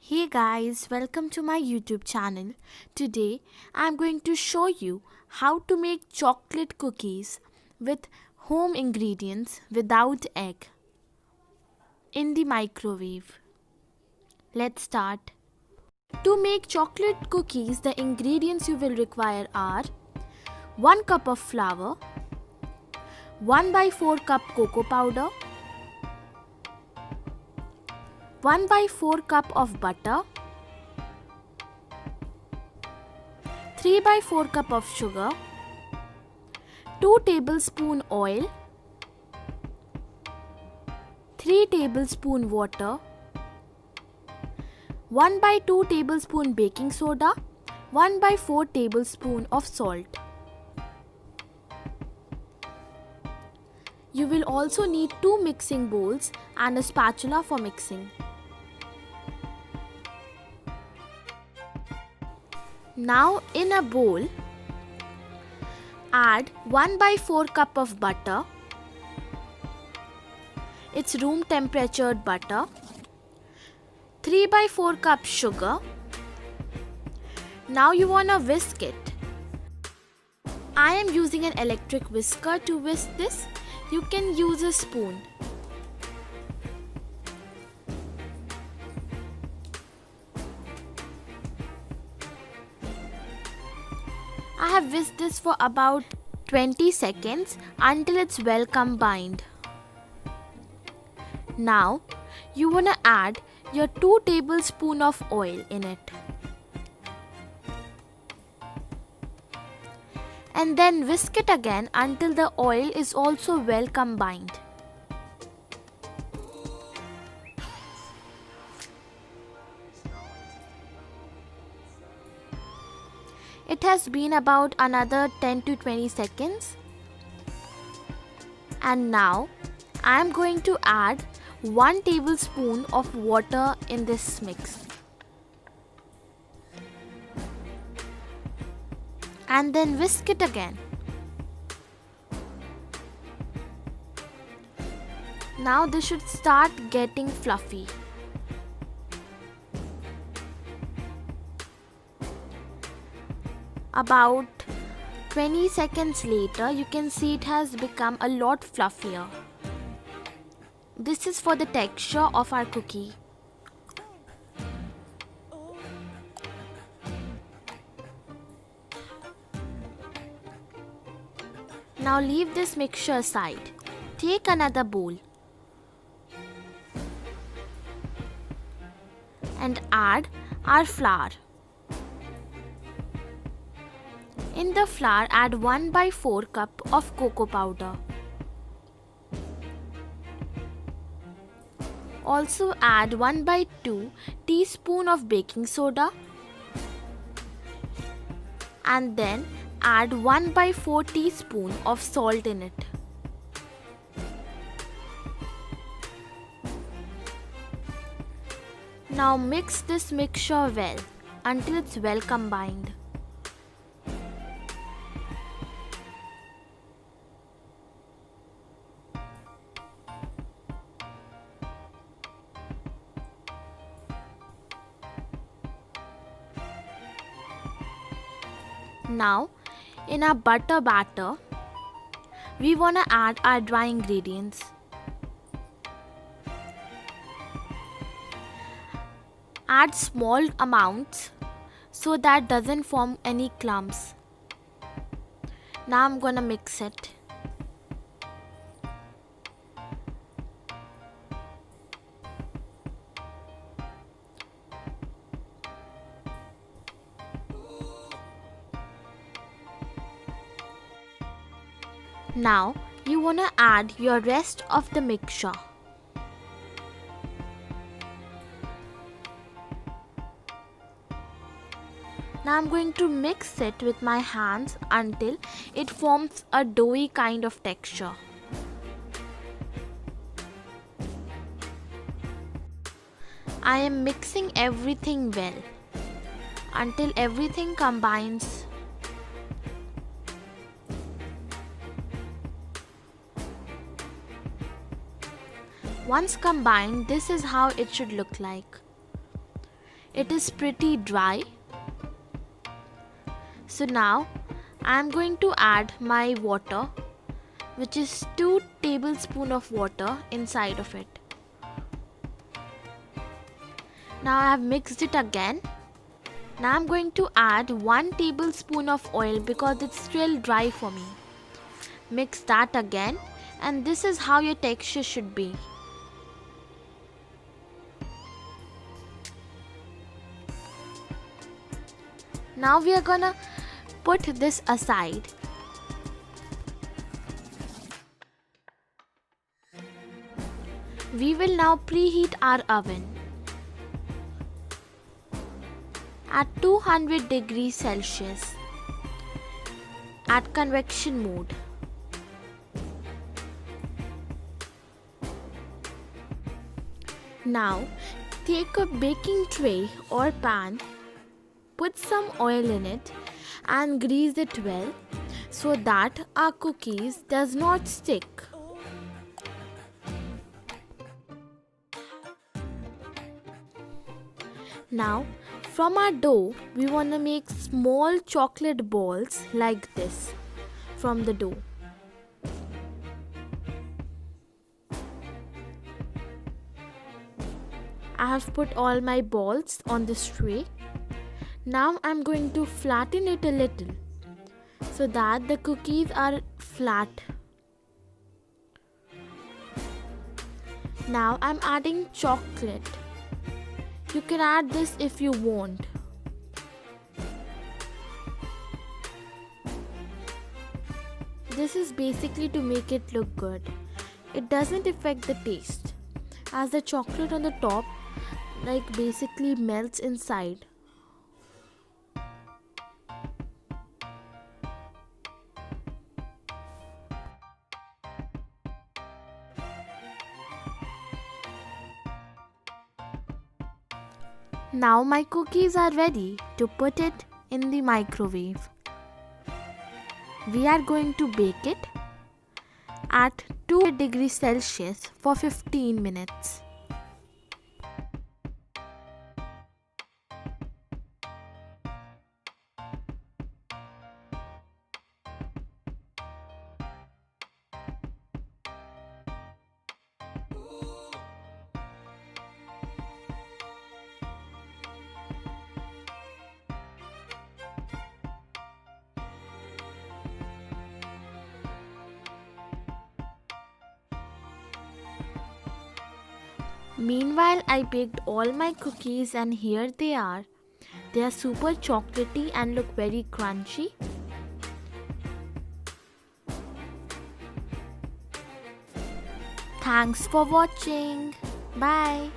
Hey guys, welcome to my YouTube channel. Today I'm going to show you how to make chocolate cookies with home ingredients without egg in the microwave. Let's start. To make chocolate cookies, the ingredients you will require are 1 cup of flour, 1 by 4 cup cocoa powder, 1 by 4 cup of butter, 3 by 4 cup of sugar, 2 tablespoon oil, 3 tablespoon water, 1 by 2 tablespoon baking soda, 1 by 4 tablespoon of salt. You will also need 2 mixing bowls and a spatula for mixing. Now in a bowl, add 1 by 4 cup of butter. It's room temperatured butter. 3 by 4 cup sugar. Now you wanna whisk it. I am using an electric whisker to whisk this. You can use a spoon. I have whisked this for about 20 seconds until it's well combined. Now you wanna add your 2 tablespoons of oil in it. And then whisk it again until the oil is also well combined. It has been about another 10 to 20 seconds. And now I am going to add 1 tablespoon of water in this mix. And then whisk it again. Now this should start getting fluffy. About 20 seconds later, you can see it has become a lot fluffier. This is for the texture of our cookie. Now leave this mixture aside. Take another bowl and add our flour. In the flour, add 1 by 4 cup of cocoa powder. Also add 1 by 2 teaspoon of baking soda and then add 1 by 4 teaspoon of salt in it. Now mix this mixture well until it's well combined. Now in our butter batter, we wanna add our dry ingredients. Add small amounts so that doesn't form any clumps. Now I'm gonna mix it. Now you wanna add your rest of the mixture. Now I'm going to mix it with my hands until it forms a doughy kind of texture. I am mixing everything well until everything combines. Once combined, this is how it should look like. it is pretty dry. So now I am going to add my water, which is 2 tablespoons of water inside of it. Now I have mixed it again. Now I am going to add 1 tablespoon of oil because it's still dry for me. Mix that again, and this is how your texture should be. Now we are gonna put this aside. We will now preheat our oven at 200 degrees Celsius at convection mode. Now take a baking tray or pan, put some oil in it and grease it well so that our cookies does not stick. Now from our dough we want to make small chocolate balls like this from the dough. I have put all my balls on this tray. Now I'm going to flatten it a little so that the cookies are flat. Now I'm adding chocolate. You can add this if you want. This is basically to make it look good. It doesn't affect the taste, as the chocolate on the top basically melts inside. Now my cookies are ready to put it in the microwave. We are going to bake it at 200 degrees Celsius for 15 minutes. Meanwhile, I baked all my cookies and here they are. They are super chocolatey and look very crunchy. Thanks for watching. Bye.